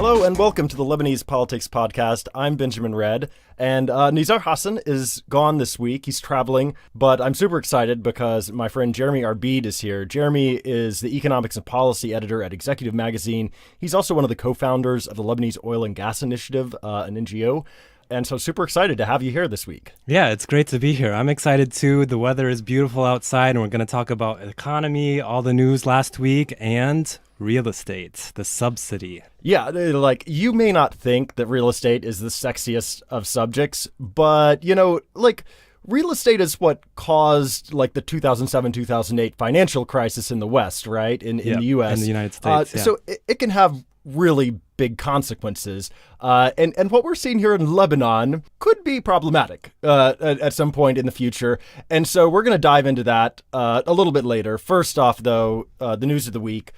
Hello and welcome to the Lebanese Politics Podcast. I'm Benjamin Red, and Nizar Hassan is gone this week. He's traveling, but I'm super excited because my friend Jeremy Arid is here. Jeremy is the economics and policy editor at Executive Magazine. He's also one of the co-founders of the Lebanese Oil and Gas Initiative, an NGO. And so super excited to have you here this week. Yeah, it's great to be here. I'm excited too. The weather is beautiful outside, and we're going to talk about economy, all the news last week, and real estate, the subsidy. Yeah, like you may not think that real estate is the sexiest of subjects, but real estate is what caused like the 2007-2008 financial crisis in the West, right? In the U.S. In the United States. So it can have really big consequences. And what we're seeing here in Lebanon could be problematic at some point in the future. And so we're going to dive into that a little bit later. First off, though, the news of the week.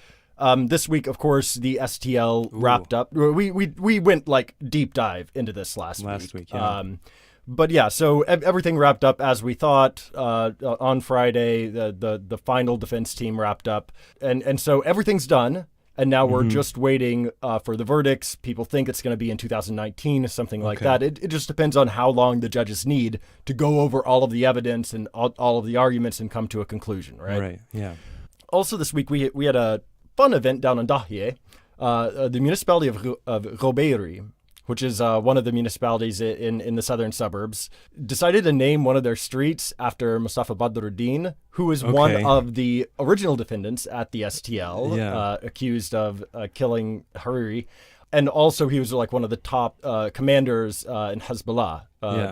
This week, of course, the STL wrapped up. We went like deep dive into this last week. Yeah. But yeah, so everything wrapped up as we thought. On Friday, the final defense team wrapped up. And so everything's done. And now we're just waiting for the verdicts. People think it's going to be in 2019, something like that. It just depends on how long the judges need to go over all of the evidence and all of the arguments and come to a conclusion, right? Right, yeah. Also this week, we had a fun event down in Dahye, the municipality of Ghobeiry, which is one of the municipalities in the southern suburbs, decided to name one of their streets after Mustafa Badruddin, who is one of the original defendants at the STL, accused of killing Hariri. And also he was like one of the top commanders in Hezbollah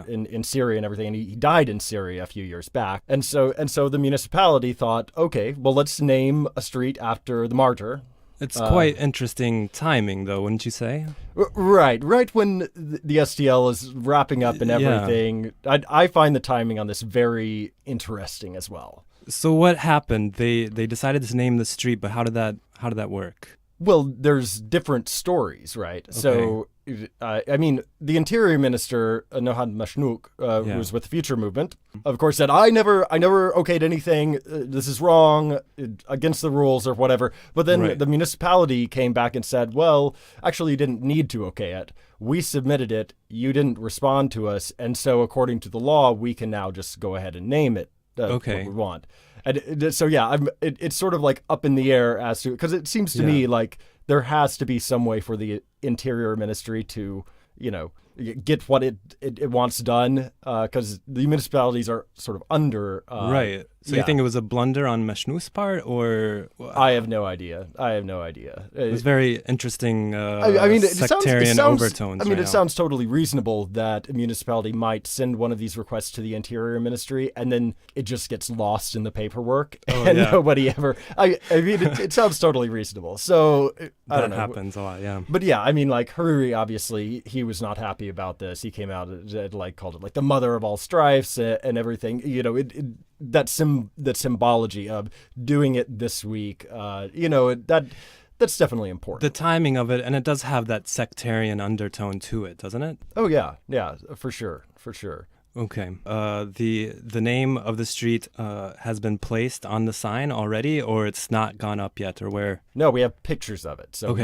in Syria and everything. And he died in Syria a few years back. And so the municipality thought, okay, well, let's name a street after the martyr. It's quite interesting timing, though, wouldn't you say? Right when the STL is wrapping up and everything. I find the timing on this very interesting as well. So what happened? They decided to name the street, but how did that work? Well, there's different stories, right? Okay. So, the Interior Minister, Nohad Mashnouk, who was with the Future Movement, of course said, I never okayed anything. This is wrong, against the rules or whatever. But then the municipality came back and said, well, actually, you didn't need to okay it. We submitted it. You didn't respond to us. And so according to the law, we can now just go ahead and name it what we want. And so, it's sort of like up in the air as to, because it seems to me like there has to be some way for the Interior Ministry to, get what it wants done, because the municipalities are sort of under. Right. So you think it was a blunder on Mashnouk's part, or? I have no idea. It was very interesting it sectarian sounds, overtones. It sounds totally reasonable that a municipality might send one of these requests to the Interior Ministry, and then it just gets lost in the paperwork, and nobody ever. It sounds totally reasonable. So I don't know. That happens a lot, yeah. But yeah, Hariri, obviously, he was not happy about this. He came out and called it like the mother of all strifes and everything. That symbology of doing it this week, that's definitely important. The timing of it, and it does have that sectarian undertone to it, doesn't it? Oh yeah, for sure. Okay. The name of the street has been placed on the sign already, or it's not gone up yet, or where? No, we have pictures of it, so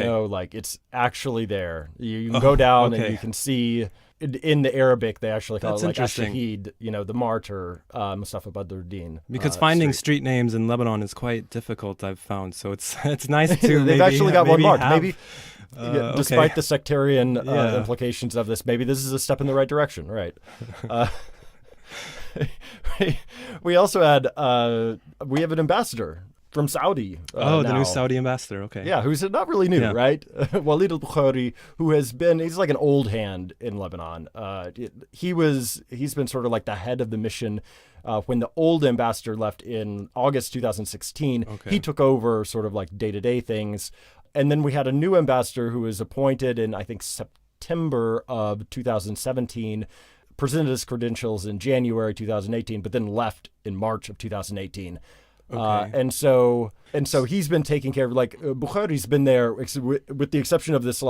it's actually there. You can go down and you can see. In the Arabic, they actually call it like Ash-Shahid, the martyr, Mustafa Badruddin. Because finding street names in Lebanon is quite difficult, I've found. So it's nice to They've actually got one marked. Maybe, despite the sectarian implications of this, maybe this is a step in the right direction, right? We also had, we have an ambassador from Saudi. The new Saudi ambassador, okay. Yeah, who's not really new, right? Walid al-Bukhari, he's like an old hand in Lebanon. He's been sort of like the head of the mission when the old ambassador left in August 2016. He took over sort of like day-to-day things. And then we had a new ambassador who was appointed in, I think, September of 2017, presented his credentials in January 2018, but then left in March of 2018. And so he's been taking care of, Bukhari's been there with the exception of this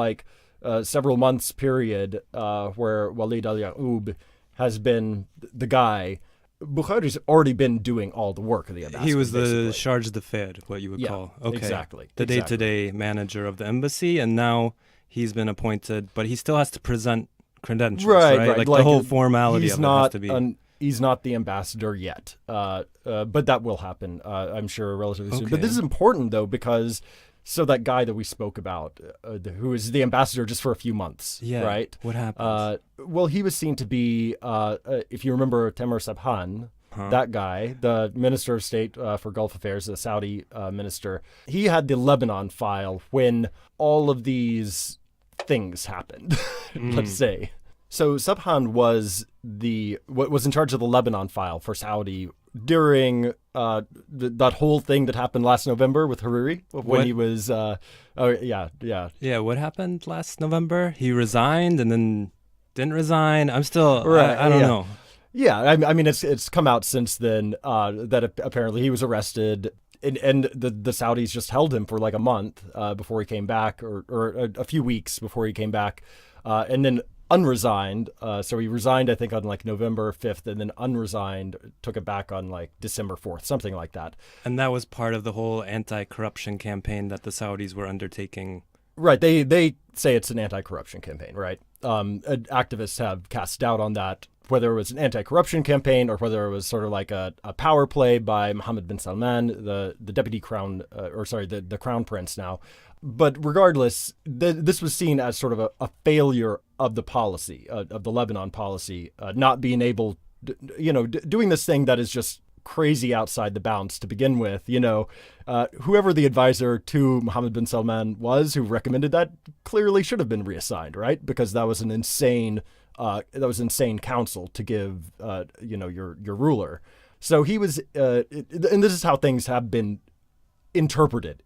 several months period where Walid al-Yaoub has been the guy. Bukhari's already been doing all the work of the embassy. He was the charge d'affaires, what you would call. Okay. Exactly. The day-to-day manager of the embassy, and now he's been appointed, but he still has to present credentials, right? right? Like the whole formality of it has to be. He's not the ambassador yet, but that will happen, I'm sure, relatively soon. But this is important, though, because so that guy that we spoke about, who is the ambassador just for a few months, right? What happened? Well, he was seen to be, if you remember Tamer Sabhan, that guy, the Minister of State for Gulf Affairs, the Saudi minister, he had the Lebanon file when all of these things happened, let's say. So Sabhan was in charge of the Lebanon file for Saudi during that whole thing that happened last November with Hariri when he was what happened last November? He resigned and then didn't resign. I'm still I don't know. Yeah, I mean it's come out since then that apparently he was arrested. And the Saudis just held him for like a month before he came back, or a few weeks before he came back, and then unresigned. So he resigned, I think, on like November 5th, and then unresigned, took it back on like December 4th, something like that. And that was part of the whole anti-corruption campaign that the Saudis were undertaking. Right. They say it's an anti-corruption campaign, right? Activists have cast doubt on that, whether it was an anti-corruption campaign or whether it was sort of like a power play by Mohammed bin Salman, the deputy crown, the crown prince now. But regardless, this was seen as sort of a failure of the policy, of the Lebanon policy, not being able, doing this thing that is just crazy outside the bounds to begin with. Whoever the advisor to Mohammed bin Salman was who recommended that clearly should have been reassigned, right? Because that was an insane counsel to give, your ruler. So he was, and this is how things have been interpreted,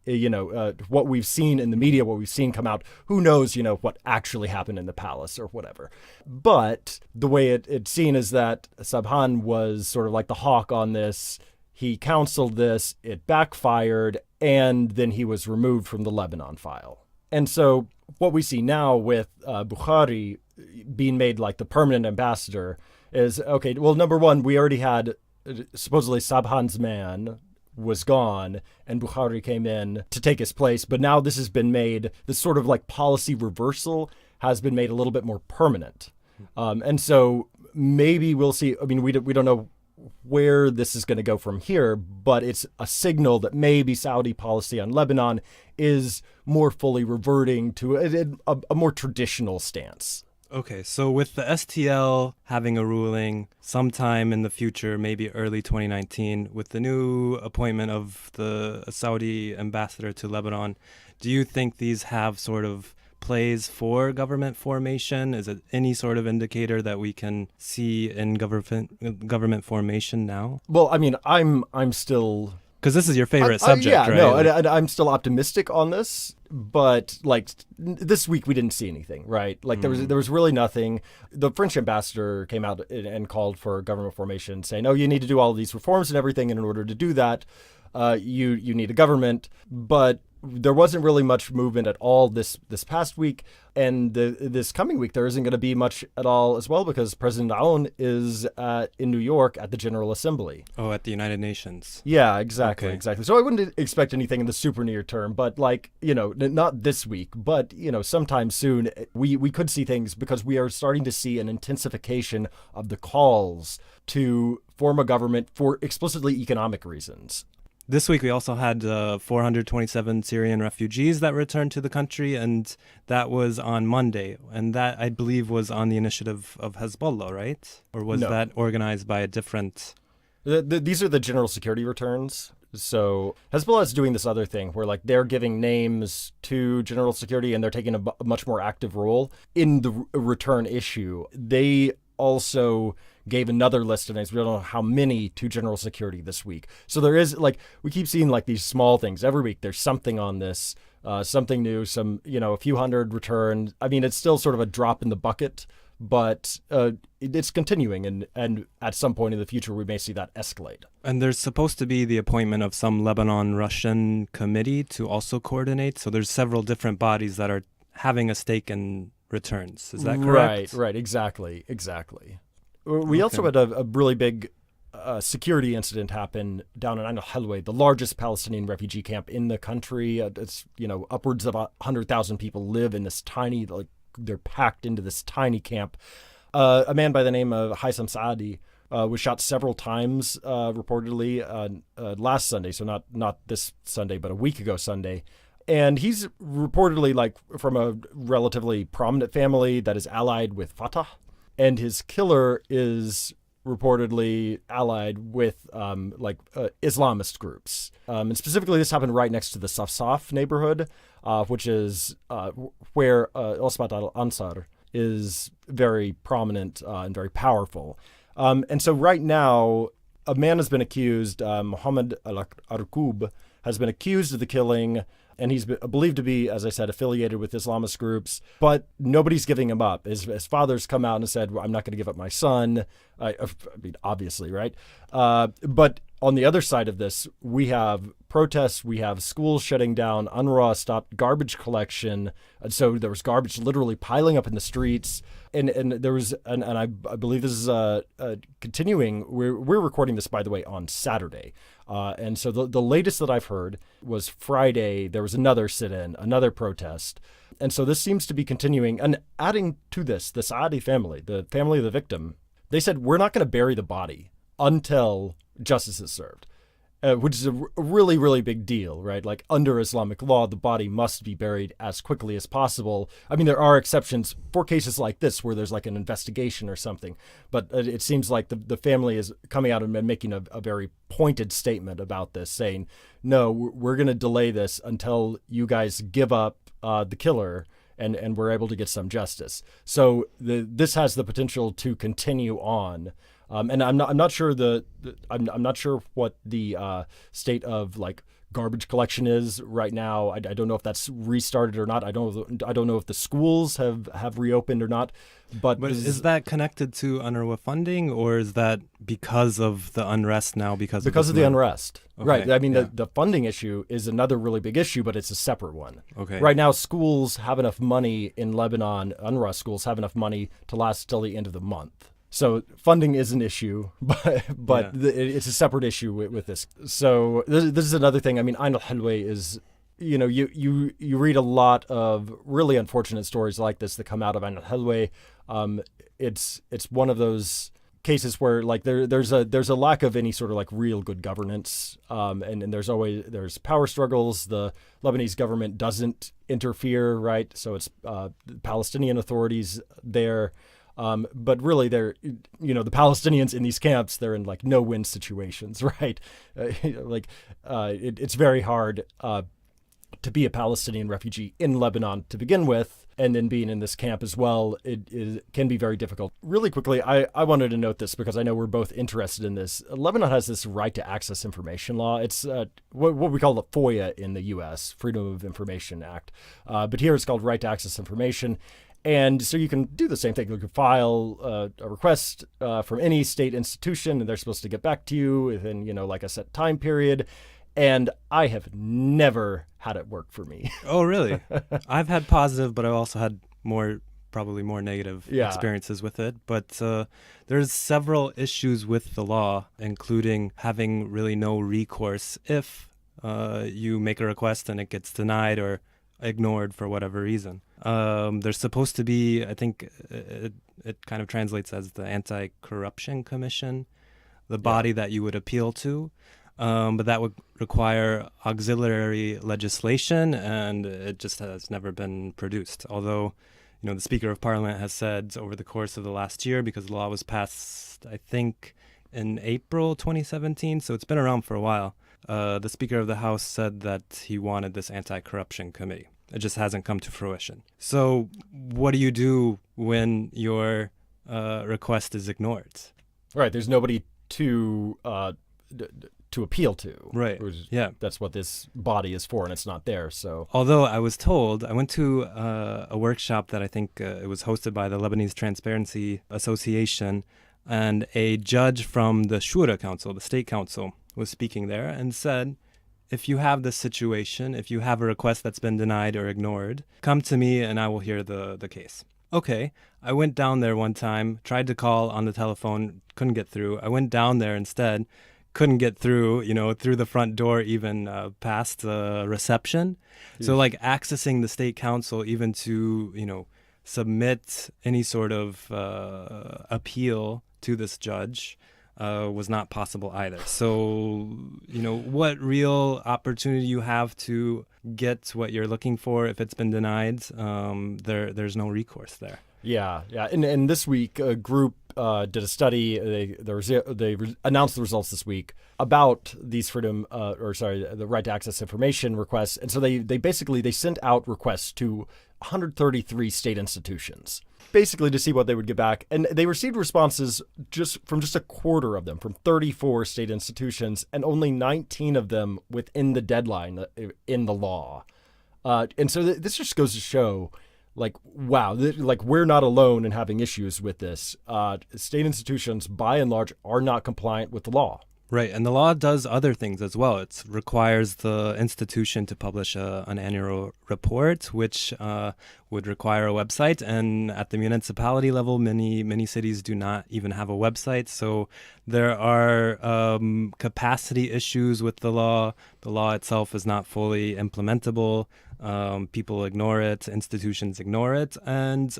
what we've seen in the media, what we've seen come out. Who knows, what actually happened in the palace or whatever. But the way it's seen is that Sabhan was sort of like the hawk on this. He counseled this, it backfired, and then he was removed from the Lebanon file. And so what we see now with Bukhari being made like the permanent ambassador is, okay, well, number one, we already had supposedly Sabhan's man was gone and Bukhari came in to take his place. But now this has been made, this sort of like policy reversal has been made a little bit more permanent. And so maybe we'll see. I mean, we don't know where this is going to go from here, but it's a signal that maybe Saudi policy on Lebanon is more fully reverting to a more traditional stance. Okay, so with the STL having a ruling sometime in the future, maybe early 2019, with the new appointment of the Saudi ambassador to Lebanon, do you think these have sort of plays for government formation? Is it any sort of indicator that we can see in government formation now? Well, I mean, I'm still... Because this is your favorite subject, right? No, and I'm still optimistic on this, but like this week we didn't see anything, right? Like there was really nothing. The French ambassador came out and called for government formation, saying, "Oh, you need to do all of these reforms and everything, and in order to do that, you need a government." But there wasn't really much movement at all this past week, and this coming week there isn't going to be much at all as well, because President Aoun is in New York at the General Assembly. Oh, at the United Nations. Yeah, exactly. So I wouldn't expect anything in the super near term, but like, not this week, but sometime soon we could see things, because we are starting to see an intensification of the calls to form a government for explicitly economic reasons. This week, we also had 427 Syrian refugees that returned to the country, and that was on Monday. And that, I believe, was on the initiative of Hezbollah, right? Or was that organized by a different... These are the general security returns. So Hezbollah is doing this other thing where like they're giving names to general security and they're taking a much more active role in the return issue. They also gave another list of names. We don't know how many to general security this week. So there is like, we keep seeing like these small things every week. There's something on this, something new, a few hundred returned. I mean, it's still sort of a drop in the bucket, but it's continuing. And at some point in the future, we may see that escalate. And there's supposed to be the appointment of some Lebanon-Russian committee to also coordinate. So there's several different bodies that are having a stake in returns. Is that correct? Right. Exactly. We also had a really big security incident happen down in el-Hilweh, the largest Palestinian refugee camp in the country. It's, upwards of 100,000 people live in this tiny, they're packed into this tiny camp. A man by the name of Haitham Saadi was shot several times, reportedly, last Sunday. So not this Sunday, but a week ago Sunday. And he's reportedly from a relatively prominent family that is allied with Fatah. And his killer is reportedly allied with Islamist groups. And specifically, this happened right next to the Safsaf neighborhood, which is where Osmat al-Ansar is very prominent and very powerful. And so right now, a man has been accused, Mohammed al-Arqub, has been accused of the killing, and he's believed to be, as I said, affiliated with Islamist groups, but nobody's giving him up. His father's come out and said, well, I'm not going to give up my son. I mean, obviously, right? But on the other side of this, we have protests, we have schools shutting down, UNRWA stopped garbage collection. And so there was garbage literally piling up in the streets. And there was, and I believe this is continuing. We're recording this, by the way, on Saturday. And so the latest that I've heard was Friday. There was another sit-in, another protest. And so this seems to be continuing. And adding to this, the Saadi family, the family of the victim, they said, we're not going to bury the body until justice is served, which is a really, really big deal, right? Like under Islamic law, the body must be buried as quickly as possible. I mean, there are exceptions for cases like this where there's like an investigation or something, but it seems like the family is coming out and making a very pointed statement about this, saying, no, we're going to delay this until you guys give up the killer and we're able to get some justice. So this has the potential to continue on. And I'm not sure I'm not sure what the state of garbage collection is right now. I don't know if that's restarted or not. I don't know if the schools have reopened or not. But is that connected to UNRWA funding, or is that because of the unrest now? Because of the unrest, okay. Right? I mean, the funding issue is another really big issue, but it's a separate one. Okay. Right now, schools have enough money in Lebanon. UNRWA schools have enough money to last till the end of the month. So funding is an issue, but it's a separate issue with this. So this is another thing. I mean, el-Hilweh is, you read a lot of really unfortunate stories like this that come out of el-Hilweh. It's one of those cases where there's a lack of any sort of real good governance, and there's power struggles. The Lebanese government doesn't interfere, right? So it's Palestinian authorities there. But really, the Palestinians in these camps, they're in no-win situations, right? It's very hard to be a Palestinian refugee in Lebanon to begin with, and then being in this camp as well, it can be very difficult. Really quickly, I wanted to note this because I know we're both interested in this. Lebanon has this right to access information law. It's what we call the FOIA in the U.S., Freedom of Information Act. But here it's called right to access information. And so you can do the same thing. You can file a request from any state institution, and they're supposed to get back to you within, a set time period. And I have never had it work for me. Oh, really? I've had positive, but I also had probably more negative experiences with it. But there's several issues with the law, including having really no recourse if you make a request and it gets denied or ignored for whatever reason. There's supposed to be, I think it kind of translates as the Anti-Corruption Commission, the body that you would appeal to. But that would require auxiliary legislation, and it just has never been produced. Although, the Speaker of Parliament has said over the course of the last year, because the law was passed, I think, in April 2017, so it's been around for a while, the Speaker of the House said that he wanted this anti-corruption committee. It just hasn't come to fruition. So what do you do when your request is ignored? Right. There's nobody to appeal to. Right. Yeah. That's what this body is for, and it's not there. So, although I was told, I went to a workshop that I think it was hosted by the Lebanese Transparency Association, and a judge from the Shura Council, the State Council, was speaking there and said, if you have this situation, if you have a request that's been denied or ignored, come to me and I will hear the case. Okay, I went down there one time, tried to call on the telephone, couldn't get through. I went down there instead, couldn't get through, through the front door, even past the reception. So like accessing the state council even to, submit any sort of appeal to this judge was not possible either. So, what real opportunity you have to get what you're looking for if it's been denied, there's no recourse there. Yeah. And this week, a group did a study. They announced the results this week about these the right to access information requests. And so they sent out requests to 133 state institutions, basically to see what they would get back. And they received responses from just a quarter of them, from 34 state institutions, and only 19 of them within the deadline in the law. And so this just goes to show, wow, we're not alone in having issues with this. State institutions, by and large, are not compliant with the law. Right, and the law does other things as well. It requires the institution to publish an annual report, which would require a website. And at the municipality level, many cities do not even have a website. So there are capacity issues with the law. The law itself is not fully implementable. People ignore it, institutions ignore it, and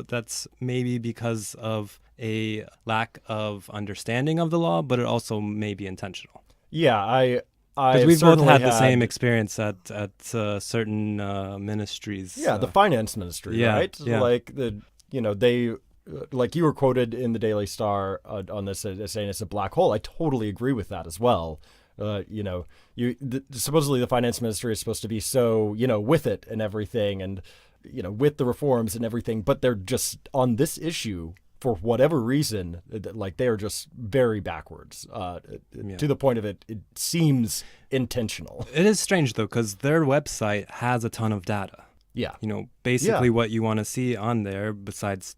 that's maybe because of a lack of understanding of the law, but it also may be intentional. Yeah, because we've both had the same experience at certain ministries. Yeah, the finance ministry, right? Yeah. They you were quoted in the Daily Star on this as saying it's a black hole. I totally agree with that as well. Supposedly the finance ministry is supposed to be so, with it and everything, and, with the reforms and everything, but they're just on this issue for whatever reason, they are just very backwards to the point of it seems intentional. It is strange, though, because their website has a ton of data. Yeah. Basically what you want to see on there besides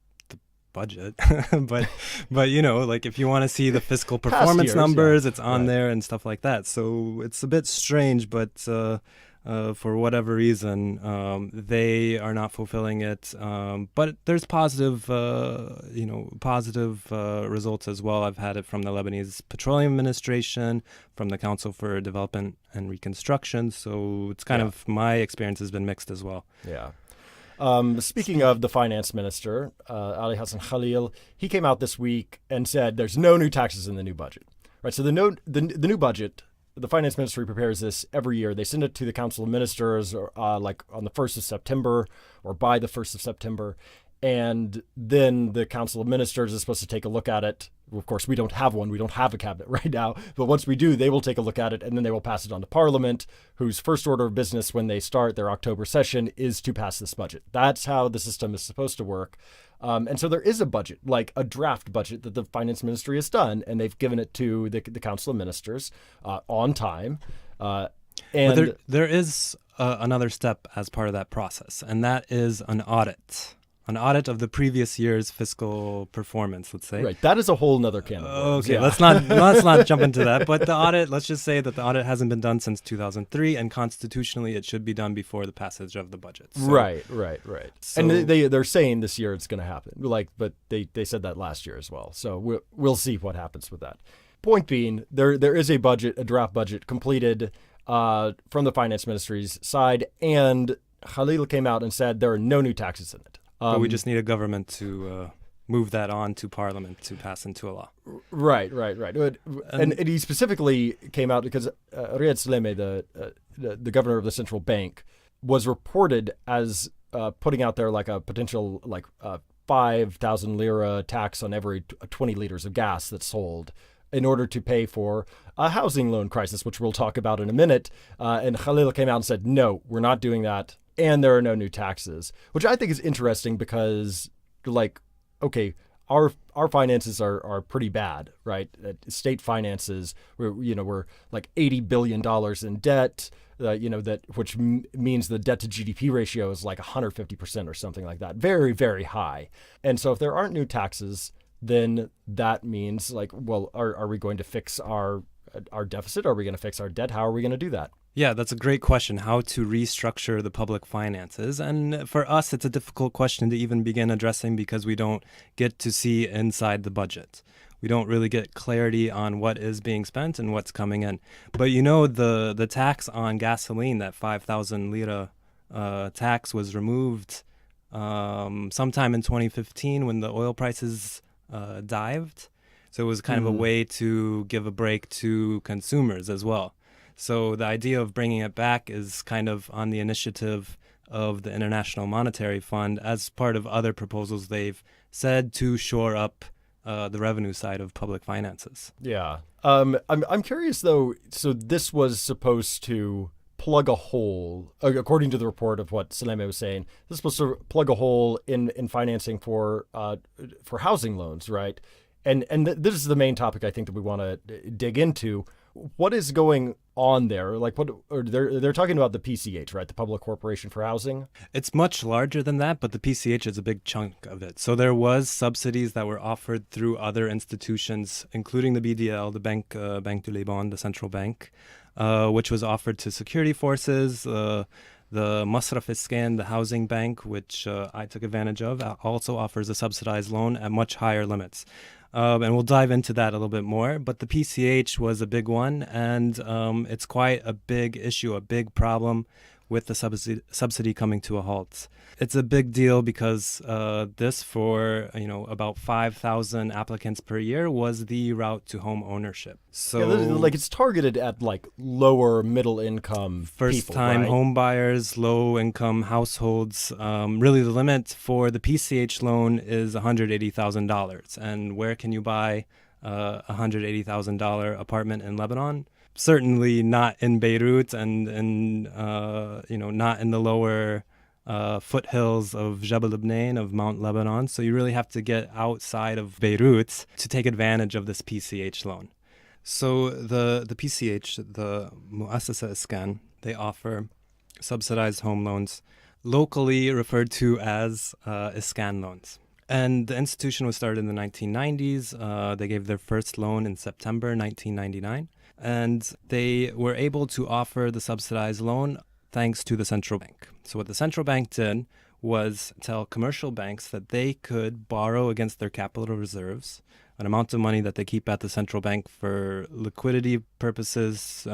budget but if you want to see the fiscal performance numbers, it's on there and stuff like that. So it's a bit strange, but for whatever reason they are not fulfilling it, but there's positive results as well. I've had it from the Lebanese Petroleum Administration, from the Council for Development and Reconstruction, so it's kind of, my experience has been mixed as well. Speaking of the finance minister, Ali Hassan Khalil, he came out this week and said there's no new taxes in the new budget. Right. So the new budget, the finance ministry prepares this every year. They send it to the Council of Ministers on the 1st of September or by the 1st of September. And then the Council of Ministers is supposed to take a look at it. Of course, we don't have one. We don't have a cabinet right now. But once we do, they will take a look at it, and then they will pass it on to Parliament, whose first order of business when they start their October session is to pass this budget. That's how the system is supposed to work. And so there is a budget, like a draft budget that the finance ministry has done, and they've given it to the Council of Ministers on time. And there is another step as part of that process, and that is an audit. An audit of the previous year's fiscal performance, let's say. Right, that is a whole nother can of worms. Okay, let's not jump into that. But the audit, let's just say that the audit hasn't been done since 2003, and constitutionally it should be done before the passage of the budget. So, right. So, and they're saying this year it's going to happen. But they said that last year as well. So we'll see what happens with that. Point being, there is a draft budget completed from the finance ministry's side, and Khalil came out and said there are no new taxes in it. But we just need a government to move that on to Parliament to pass into a law. Right. And he specifically came out because Riyad Salameh, the governor of the central bank, was reported as putting out there like a potential 5,000 lira tax on every 20 liters of gas that's sold in order to pay for a housing loan crisis, which we'll talk about in a minute. And Khalil came out and said, no, we're not doing that. And there are no new taxes, which I think is interesting because, our finances are pretty bad, right? State finances, we're like $80 billion in debt, which means the debt to GDP ratio is like 150% or something like that. Very, very high. And so if there aren't new taxes, then that means are we going to fix our deficit? Are we going to fix our debt? How are we going to do that? Yeah, that's a great question, how to restructure the public finances. And for us, it's a difficult question to even begin addressing because we don't get to see inside the budget. We don't really get clarity on what is being spent and what's coming in. But the tax on gasoline, that 5,000 lira tax, was removed sometime in 2015 when the oil prices dived. So it was kind of a way to give a break to consumers as well. So the idea of bringing it back is kind of on the initiative of the International Monetary Fund as part of other proposals they've said to shore up the revenue side of public finances. Yeah. I'm curious, though. So this was supposed to plug a hole, according to the report of what Saleme was saying. This is supposed to plug a hole in financing for housing loans, right? And this is the main topic I think that we want to dig into. What is going on there? Like, they're talking about the PCH, right? The Public Corporation for Housing. It's much larger than that, but the PCH is a big chunk of it. So there was subsidies that were offered through other institutions, including the BDL, the Bank du Liban, the central bank, which was offered to security forces. The Masraf Iskan, the housing bank, which I took advantage of, also offers a subsidized loan at much higher limits. And we'll dive into that a little bit more. But the PCH was a big one, and it's quite a big issue, a big problem with the subsidy coming to a halt. It's a big deal because this, for about 5,000 applicants per year, was the route to home ownership. So, like, it's targeted at like lower middle income first-time right? home buyers, low-income households. Really, the limit for the PCH loan is $180,000. And where can you buy a $180,000 apartment in Lebanon? Certainly not in Beirut and not in the lower foothills of Jabal Lebanon, of Mount Lebanon. So you really have to get outside of Beirut to take advantage of this PCH loan. So the PCH, the Muassasa Iskan, they offer subsidized home loans, locally referred to as Iskan loans. And the institution was started in the 1990s. They gave their first loan in September 1999. And they were able to offer the subsidized loan thanks to the central bank. So what the central bank did was tell commercial banks that they could borrow against their capital reserves, an amount of money that they keep at the central bank for liquidity purposes,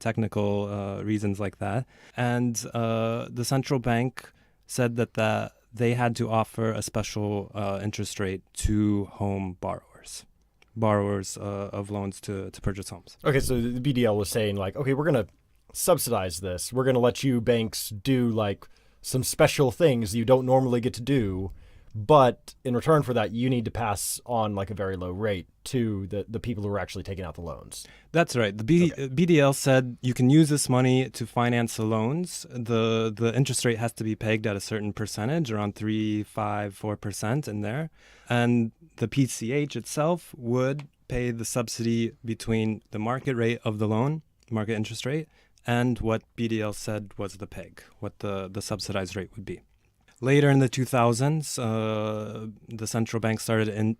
technical reasons like that. And the central bank said that they had to offer a special interest rate to home borrowers of loans to purchase homes. Okay, so the BDL was saying, like, okay, we're going to subsidize this. We're going to let you banks do, like, some special things you don't normally get to do. But in return for that, you need to pass on, like, a very low rate to the people who are actually taking out the loans. That's right. The BDL said you can use this money to finance the loans. The interest rate has to be pegged at a certain percentage, around 3, 5, 4% in there. And the PCH itself would pay the subsidy between the market rate of the loan, market interest rate, and what BDL said was the peg, what the subsidized rate would be. Later in the 2000s, the central bank started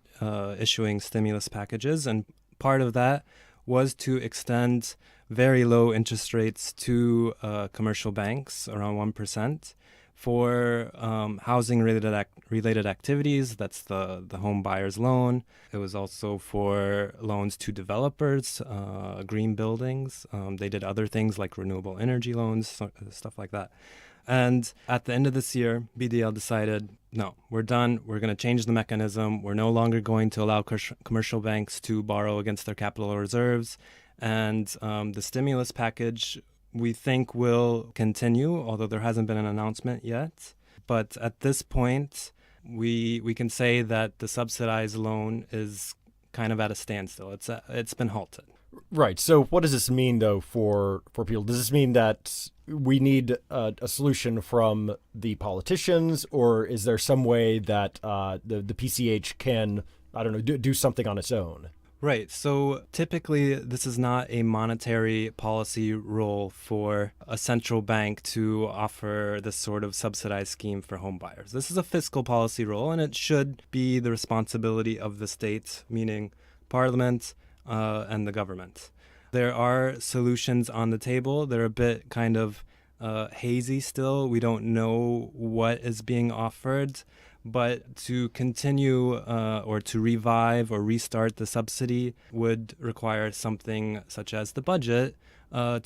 issuing stimulus packages, and part of that was to extend very low interest rates to commercial banks, around 1%, for housing-related activities. That's the home buyer's loan. It was also for loans to developers, green buildings. They did other things like renewable energy loans, stuff like that. And at the end of this year, BDL decided, no, we're done. We're going to change the mechanism. We're no longer going to allow commercial banks to borrow against their capital reserves. And the stimulus package, we think, will continue, although there hasn't been an announcement yet. But at this point, we can say that the subsidized loan is kind of at a standstill. It's been halted. Right. So what does this mean, though, for people? Does this mean that we need a solution from the politicians, or is there some way that the PCH can, I don't know, do something on its own? Right. So typically, this is not a monetary policy role for a central bank to offer this sort of subsidized scheme for home buyers. This is a fiscal policy role, and it should be the responsibility of the state, meaning Parliament and the government. There are solutions on the table. They're a bit kind of hazy still. We don't know what is being offered. But to continue or to revive or restart the subsidy would require something such as the budget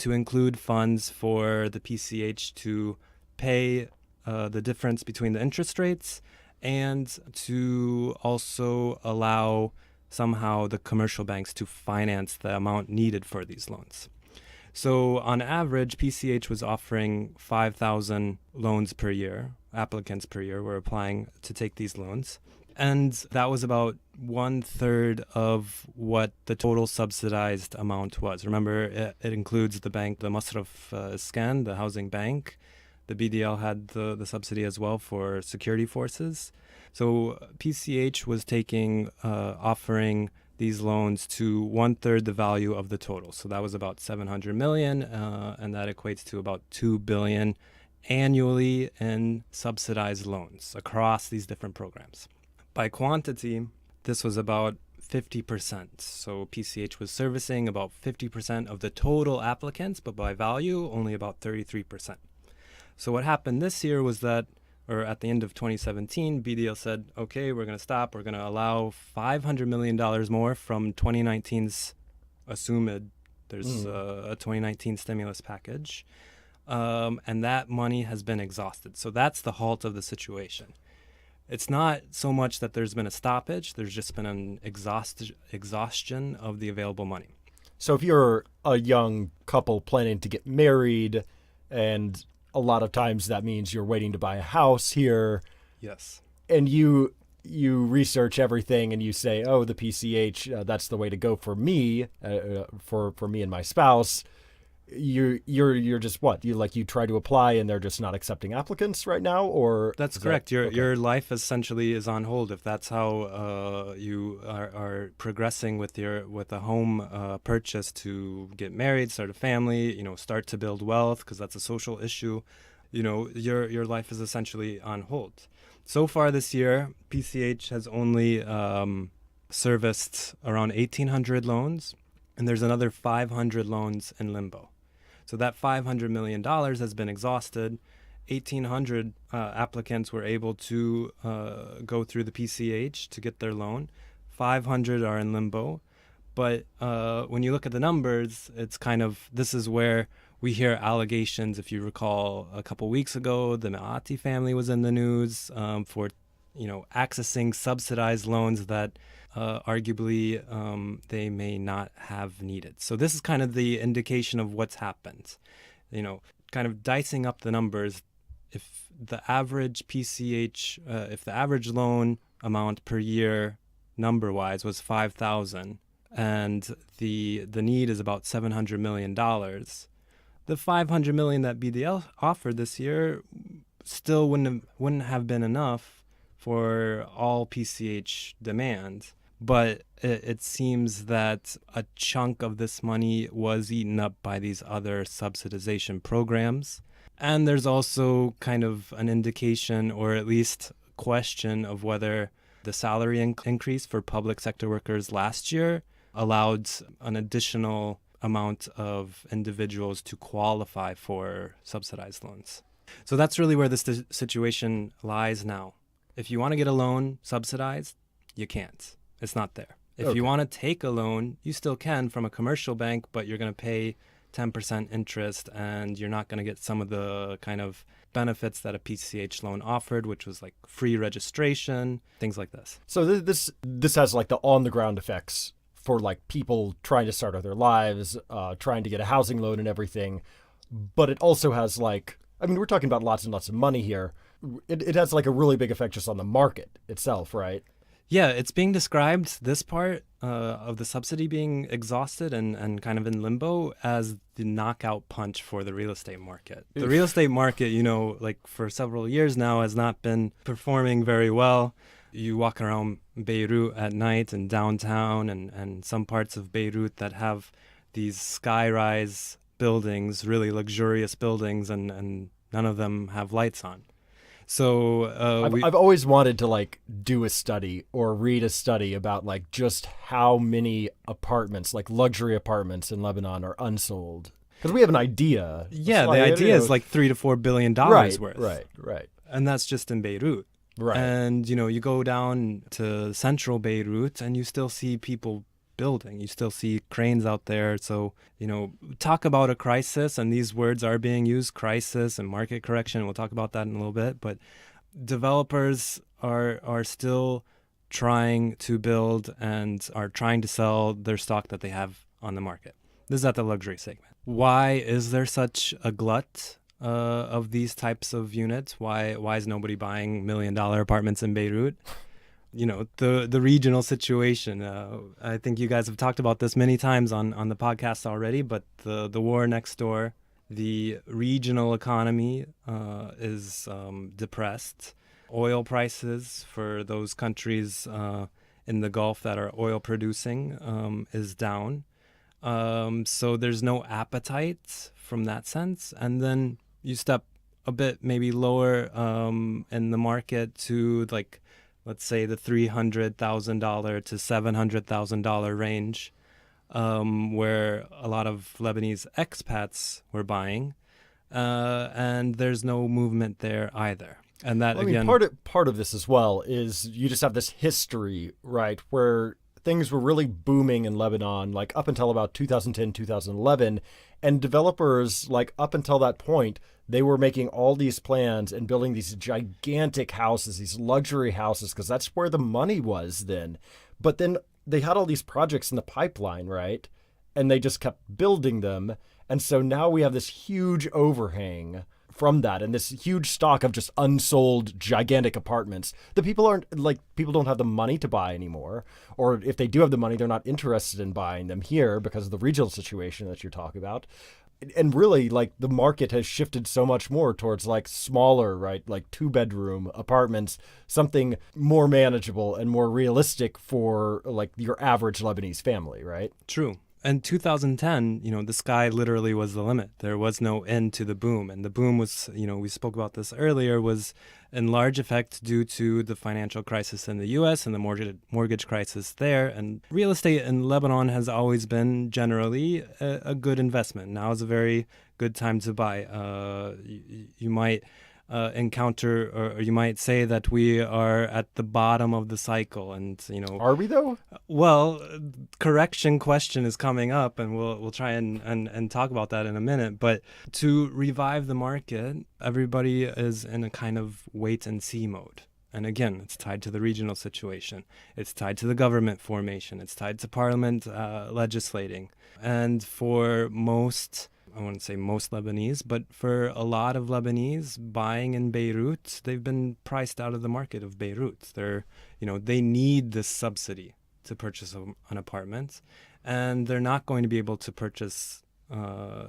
to include funds for the PCH to pay the difference between the interest rates and to also allow somehow the commercial banks to finance the amount needed for these loans. So on average, PCH was offering 5,000 loans per year. Applicants per year were applying to take these loans. And that was about 1/3 of what the total subsidized amount was. Remember, it includes the bank, the Masraf Iskan, the housing bank. The BDL had the subsidy as well for security forces. So PCH was offering these loans to 1/3 the value of the total. So that was about 700 million, and that equates to about 2 billion annually in subsidized loans across these different programs. By quantity, this was about 50%. So PCH was servicing about 50% of the total applicants, but by value, only about 33%. So what happened this year was that, or at the end of 2017, BDL said, okay, we're going to stop. We're going to allow $500 million more from 2019's assumed. There's a 2019 stimulus package. And that money has been exhausted. So that's the halt of the situation. It's not so much that there's been a stoppage. There's just been an exhaustion of the available money. So if you're a young couple planning to get married, and a lot of times that means you're waiting to buy a house here. Yes. And you research everything and you say, oh, the PCH, that's the way to go for me, for me and my spouse. You're just what? You try to apply and they're just not accepting applicants right now, or that's correct. Your life essentially is on hold if that's how you are progressing with a home purchase to get married, start a family, start to build wealth, because that's a social issue. Your life is essentially on hold. So far this year, PCH has only serviced around 1,800 loans, and there's another 500 loans in limbo. So that $500 million has been exhausted. 1,800 applicants were able to go through the PCH to get their loan. 500 are in limbo. But when you look at the numbers, it's this is where we hear allegations. If you recall, a couple weeks ago, the Meati family was in the news for accessing subsidized loans that arguably they may not have needed. So this is kind of the indication of what's happened. Kind of dicing up the numbers. If the average PCH, if the average loan amount per year number-wise was 5,000 and the need is about $700 million, the $500 million that BDL offered this year still wouldn't have been enough for all PCH demand. But it seems that a chunk of this money was eaten up by these other subsidization programs. And there's also kind of an indication, or at least question, of whether the salary increase for public sector workers last year allowed an additional amount of individuals to qualify for subsidized loans. So that's really where this situation lies now. If you want to get a loan subsidized, you can't. It's not there. If you want to take a loan, you still can from a commercial bank, but you're going to pay 10% interest, and you're not going to get some of the kind of benefits that a PCH loan offered, which was like free registration, things like this. So this has like the on-the-ground effects for like people trying to start out their lives, trying to get a housing loan and everything. But it also has we're talking about lots and lots of money here. It has like a really big effect just on the market itself, right? Yeah, it's being described, this part of the subsidy being exhausted and kind of in limbo, as the knockout punch for the real estate market. The real estate market, for several years now has not been performing very well. You walk around Beirut at night and downtown and some parts of Beirut that have these skyrise buildings, really luxurious buildings, and none of them have lights on. So I've always wanted to like do a study or read a study about like just how many apartments, like luxury apartments in Lebanon, are unsold. Because we have an idea. Yeah, So the idea is like $3 to $4 billion worth. Right. And that's just in Beirut. Right. And, you go down to central Beirut and you still see people building. You still see cranes out there. So, talk about a crisis, and these words are being used, crisis and market correction. We'll talk about that in a little bit. But developers are still trying to build and are trying to sell their stock that they have on the market. This is at the luxury segment. Why is there such a glut of these types of units? Why is nobody buying $1 million apartments in Beirut? The regional situation. I think you guys have talked about this many times on the podcast already, but the war next door, the regional economy is depressed. Oil prices for those countries in the Gulf that are oil producing is down. So there's no appetite from that sense. And then you step a bit maybe lower in the market to like, let's say the $300,000 to $700,000 range, where a lot of Lebanese expats were buying, and there's no movement there either. And that again, part of this as well is you just have this history, right, where things were really booming in Lebanon, like up until about 2010, 2011, and developers, like up until that point, they were making all these plans and building these gigantic houses, these luxury houses, because that's where the money was then. But then they had all these projects in the pipeline, right? And they just kept building them. And so now we have this huge overhang from that and this huge stock of just unsold gigantic apartments that people don't have the money to buy anymore. Or if they do have the money, they're not interested in buying them here because of the regional situation that you're talking about. And really, like, the market has shifted so much more towards like smaller, right, like 2-bedroom apartments, something more manageable and more realistic for like your average Lebanese family, right? True. And 2010, the sky literally was the limit. There was no end to the boom. And the boom was, we spoke about this earlier, was in large effect due to the financial crisis in the U.S. and the mortgage crisis there. And real estate in Lebanon has always been generally a good investment. Now is a very good time to buy. You might encounter, or you might say that we are at the bottom of the cycle, and Are we though? Well, correction question is coming up, and we'll try and talk about that in a minute. But to revive the market, everybody is in a kind of wait and see mode. And again, it's tied to the regional situation. It's tied to the government formation. It's tied to parliament legislating. And for most, I wouldn't say most Lebanese, but for a lot of Lebanese buying in Beirut, they've been priced out of the market of Beirut. They need this subsidy to purchase an apartment, and they're not going to be able to purchase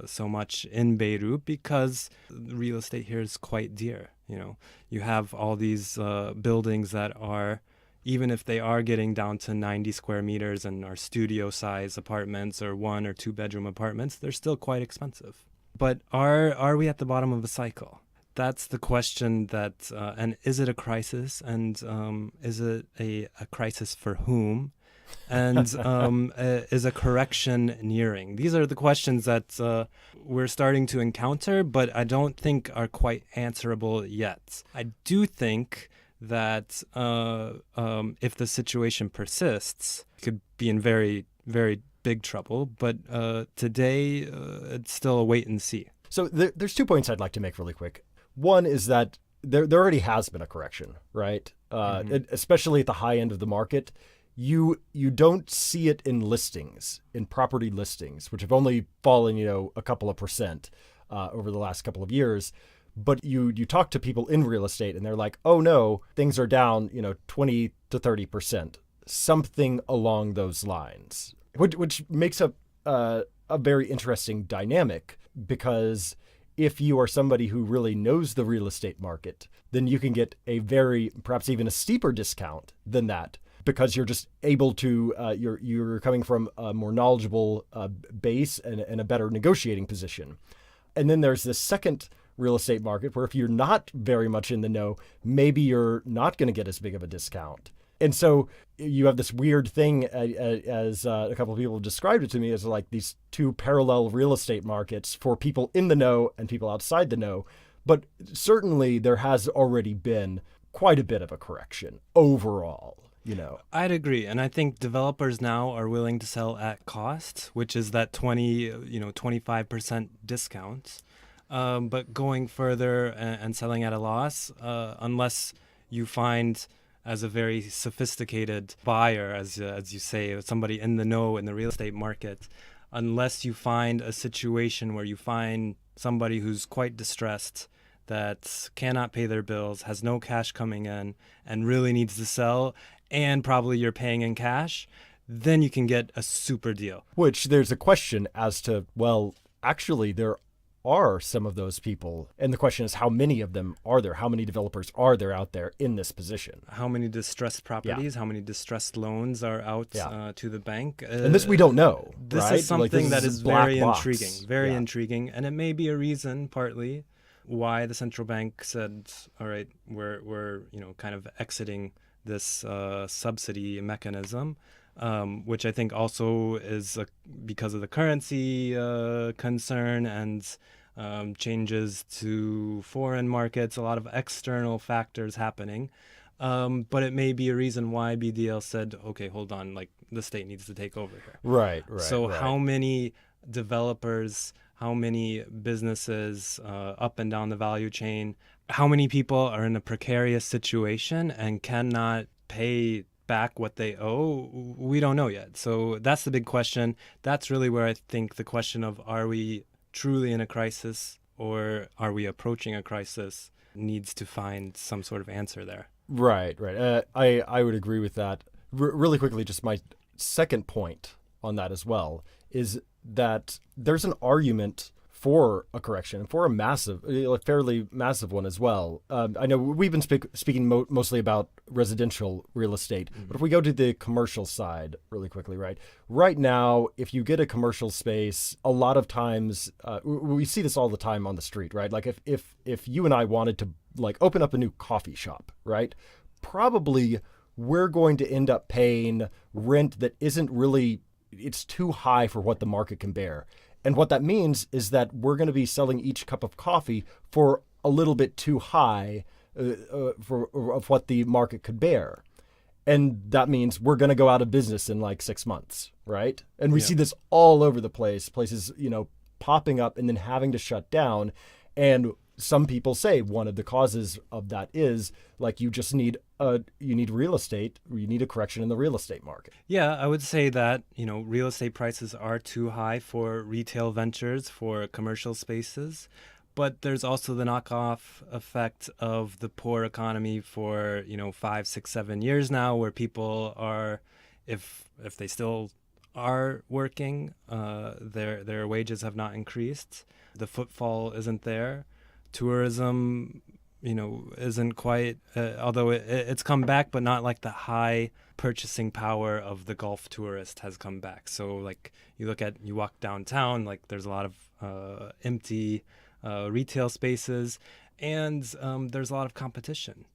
so much in Beirut because real estate here is quite dear. You have all these buildings that are, even if they are getting down to 90 square meters and are studio size apartments or 1 or 2 bedroom apartments, they're still quite expensive. But are we at the bottom of a cycle? That's the question that, and is it a crisis? And is it a crisis for whom? And is a correction nearing? These are the questions that we're starting to encounter, but I don't think are quite answerable yet. I do think that if the situation persists, it could be in very, very big trouble. But today, it's still a wait and see. So there's 2 points I'd like to make really quick. One is that there already has been a correction, right? Especially at the high end of the market. You don't see it in listings, in property listings, which have only fallen, a couple of percent over the last couple of years. But you talk to people in real estate and they're like, oh no, things are down, 20 to 30%, something along those lines, which makes a very interesting dynamic, because if you are somebody who really knows the real estate market, then you can get a perhaps even a steeper discount than that, because you're just able to, you're coming from a more knowledgeable base and a better negotiating position. And then there's this second real estate market, where if you're not very much in the know, maybe you're not going to get as big of a discount. And so you have this weird thing, as a couple of people have described it to me, as like these two parallel real estate markets for people in the know and people outside the know. But certainly there has already been quite a bit of a correction overall. I'd agree. And I think developers now are willing to sell at cost, which is that 25% discount. But going further and selling at a loss, unless you find as a very sophisticated buyer, as you say, somebody in the know in the real estate market, unless you find a situation where you find somebody who's quite distressed, that cannot pay their bills, has no cash coming in, and really needs to sell, and probably you're paying in cash, then you can get a super deal. Which there's a question as to, well, actually there are some of those people. And the question is, how many of them are there? How many developers are there out there in this position? How many distressed properties, how many distressed loans are out to the bank? And this we don't know, This right? is something that is very intriguing, very Yeah. intriguing. And it may be a reason, partly, why the central bank said, all right, we're kind of exiting this subsidy mechanism, which I think also is because of the currency concern and changes to foreign markets, a lot of external factors happening. But it may be a reason why BDL said, okay, hold on, like the state needs to take over here. Right. So how many developers, how many businesses up and down the value chain, how many people are in a precarious situation and cannot pay back what they owe? We don't know yet. So that's the big question. That's really where I think the question of, are we truly in a crisis or are we approaching a crisis, needs to find some sort of answer there. Right. I would agree with that. Really quickly, just my second point on that as well is that there's an argument for a correction, for a fairly massive one as well. I know we've been speaking mostly about residential real estate, but if we go to the commercial side really quickly, right now, if you get a commercial space, a lot of times, we see this all the time on the street, right? Like if you and I wanted to like open up a new coffee shop, right? Probably we're going to end up paying rent that isn't really, it's too high for what the market can bear. And what that means is that we're going to be selling each cup of coffee for a little bit too high of what the market could bear. And that means we're going to go out of business in like 6 months, right? And we see this all over the place, places, popping up and then having to shut down. And some people say one of the causes of that is like you just need real estate, or you need a correction in the real estate market. Yeah, I would say that, real estate prices are too high for retail ventures, for commercial spaces. But there's also the knockoff effect of the poor economy for, 5, 6, 7 years now, where people are, if they still are working, their wages have not increased. The footfall isn't there. Tourism, isn't quite, although it's come back, but not like the high purchasing power of the Gulf tourist has come back. So like you walk downtown, like there's a lot of empty retail spaces, and there's a lot of competition.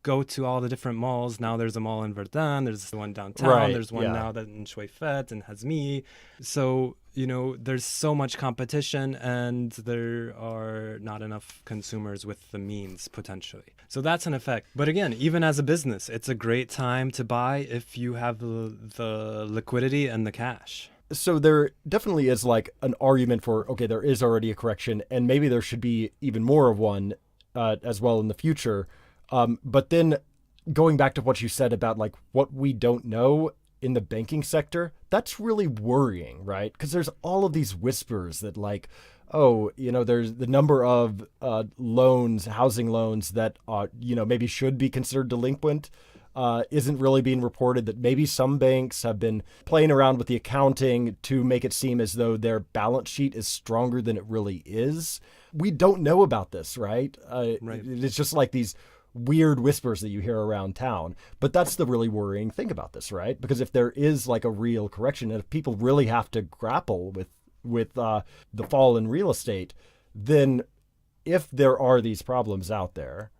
Go to all the different malls. Now there's a mall in Verdun, there's the one downtown, Right, there's one now that in Shuaifet and Hazmi. So, there's so much competition and there are not enough consumers with the means potentially. So that's an effect. But again, even as a business, it's a great time to buy if you have the liquidity and the cash. So there definitely is like an argument for, okay, there is already a correction and maybe there should be even more of one as well in the future. But then going back to what you said about like what we don't know in the banking sector, that's really worrying, right? Because there's all of these whispers that like, there's the number of housing loans that, maybe should be considered delinquent isn't really being reported, that maybe some banks have been playing around with the accounting to make it seem as though their balance sheet is stronger than it really is. We don't know about this, right? Right. It's just like these weird whispers that you hear around town. But that's the really worrying thing about this, right? Because if there is like a real correction, and if people really have to grapple with the fall in real estate, then if there are these problems out there,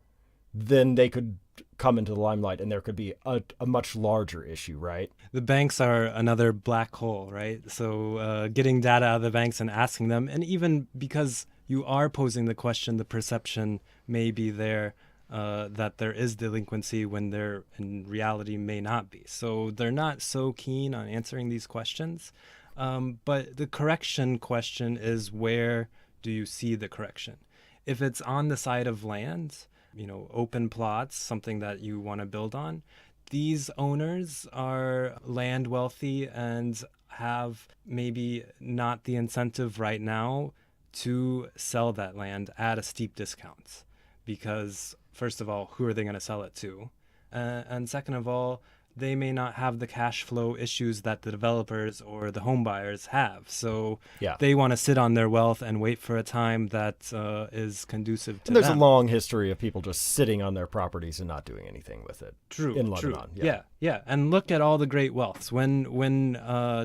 then they could come into the limelight and there could be a much larger issue, right? The banks are another black hole, right? So getting data out of the banks and asking them, and even because you are posing the question, the perception may be there that there is delinquency when there in reality may not be. So they're not so keen on answering these questions. But the correction question is, where do you see the correction? If it's on the side of land, open plots, something that you want to build on, these owners are land wealthy and have maybe not the incentive right now to sell that land at a steep discount. Because, first of all, who are they going to sell it to? And second of all, they may not have the cash flow issues that the developers or the home buyers have. So they want to sit on their wealth and wait for a time that is conducive to and there's them. a long history of people just sitting on their properties and not doing anything with it. True. In Lebanon. Yeah. And look at all the great wealths. When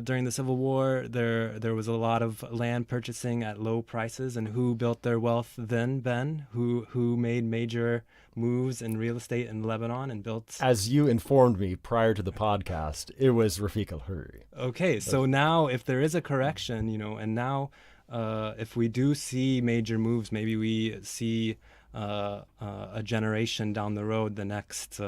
during the Civil War, there was a lot of land purchasing at low prices, and who built their wealth then, Ben? Who made major moves in real estate in Lebanon and built... As you informed me prior to the podcast, it was al-Hilweh. Okay, so now if there is a correction, and now if we do see major moves, maybe we see a generation down the road, the next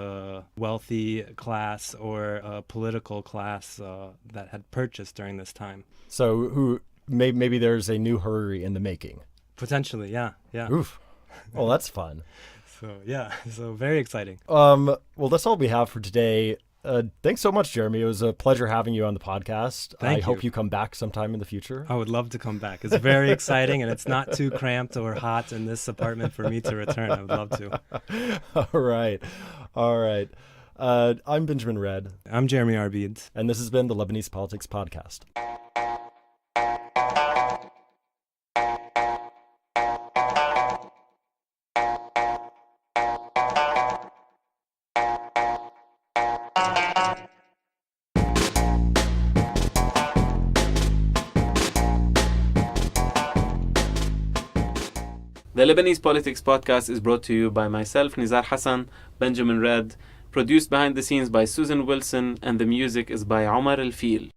wealthy class or political class that had purchased during this time. So maybe there's a new Hurry in the making. Potentially, yeah. Oof. Well, that's fun. So very exciting. Well, that's all we have for today. Thanks so much, Jeremy. It was a pleasure having you on the podcast. Thank you. Hope you come back sometime in the future. I would love to come back. It's very exciting, and it's not too cramped or hot in this apartment for me to return. I would love to. All right. I'm Benjamin Arid. I'm Jeremy Arid. And this has been the Lebanese Politics Podcast. The Lebanese Politics Podcast is brought to you by myself, Nizar Hassan, Benjamin Arid, produced behind the scenes by Susan Wilson, and the music is by Omar El-Fil.